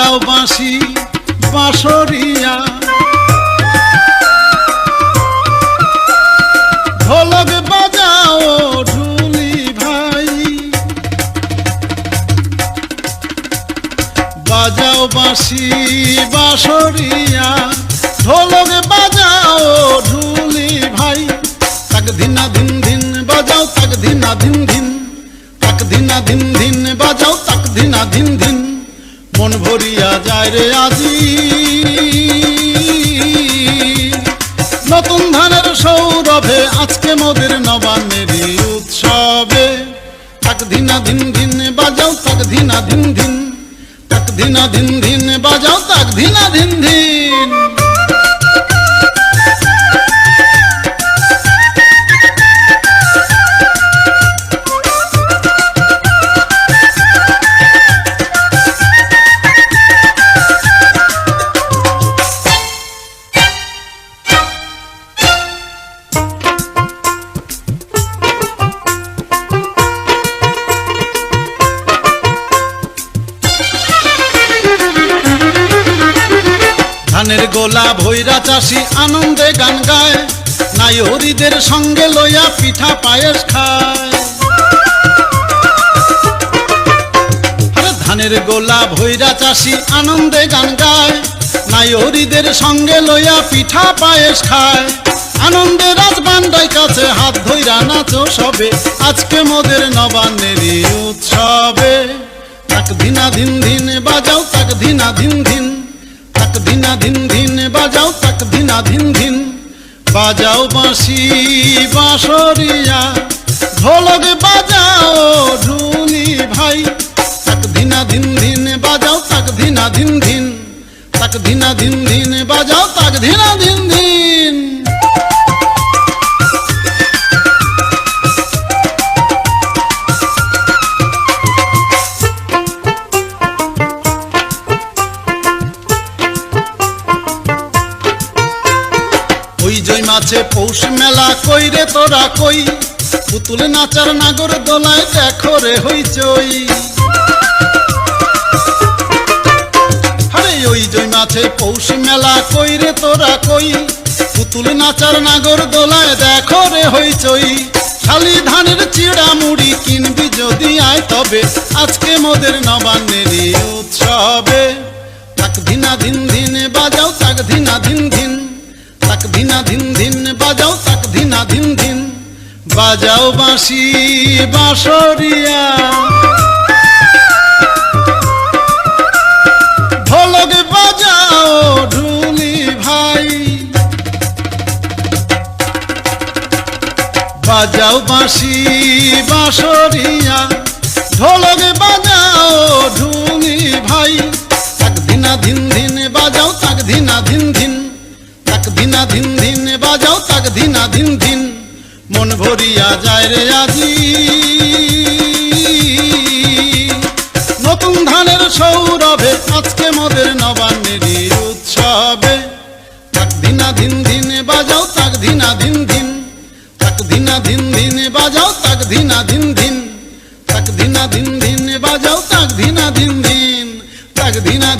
বাজাও বাঁশি বাঁশরিয়া, ঢোলক বাজাও ঢুলি ভাই, বাজাও বাঁশি বাঁশরিয়া, ঢোলক বাজাও ঢুলি ভাই। তাক ধিনা ধিন ধিন বাজাও, তাক ধিনা ধিন ধিন, তাক ধিনা ধিন ধিন বাজাও, তাক ধিনা ধিন ধিন। মন ভরিয়া যায় রে আজি নতুন ধানের সৌরভে, আজকে মোদের নবান্নেরই উৎসবে। তাক ধিনা ধিন ধিন বাজাও, তাক ধিনা ধিন ধিন, তাক ধিনা ধিন ধিন বাজাও, তাক ধিনা ধিন ধিন। ধানের গোলা ভৈরা চাষি আনন্দে গান গায়, নাইহরিদের সঙ্গে লইয়া পিঠা পায়েস খায়। আরে ধানের গোলা ভৈরা চাষি আনন্দে গান গায়, নাইহরিদের সঙ্গে লইয়া পিঠা পায়েস খায়। আনন্দে রাজবান্ডাই কাছে হাত ধইরা নাচো সবে, আজকে মোদের নবান্নেরই উৎসবে। তাক ধিনা ধিন ধিন বাজাও, তাক ধিনা ধিন ধিন, তাক ধিনা ধিন ধিন বাজাও, তাক ধিনা ধিন ধিন। বাজাও বাঁশি বাঁশরিয়া, ঢোলক বাজাও ঢুলি ভাই। তাক ধিনা ধিন ধিন বাজাও, তাক ধিনা ধিন ধিন, তাক ধিনা ধিন ধিন বাজাও, তাক ধিনা ধিন ধিন। ওই জয় মাছে পৌষ মেলা কই রে তোরা কই, পুতুল নাচার নাগর দোলায় দেখো রে হইচই। আরে ওই জয় মাছে পৌষ মেলা কই রে তোরা কই, পুতুল নাচার নাগর দোলায় দেখো রে হইচই। শালি ধানের চিড়া মুড়ি কিনবি যদি আয় তবে, আজকে মোদের নবান্নেরই উৎসবে। তাক ধিনা ধিন ধিন বাজাও, তাক ধিনা ধিন ধিন, তাক ধিনা ধিন ধিন বাজাও, তাক ধিনা ধিন ধিন। বাজাও বাঁশি বাঁশরিয়া, ঢোলক বাজাও ঢুলি ভাই। বাজাও বাঁশি বাঁশরিয়া, ঢোলক বাজাও ঢুলি ভাই। তাক ধিনা ধিন ধিন বাজাও, তাক ধিনা ধিন ধিন, তাক ধিনা ধিন ধিন বাজাও, তাক ধিনা ধিন ধিন। মন ভরিয়া যায় রে আজি নতুন ধানের সৌরভে, আজকে মোদের নবান্নেরই উৎসবে। তাক ধিনা ধিন ধিন বাজাও, তাক ধিনা ধিন ধিন, তাক ধিনা ধিন ধিন বাজাও, তাক ধিনা ধিন ধিন, তাক ধিনা ধিন ধিন বাজাও, তাক ধিনা ধিন ধিন, তাক ধিনা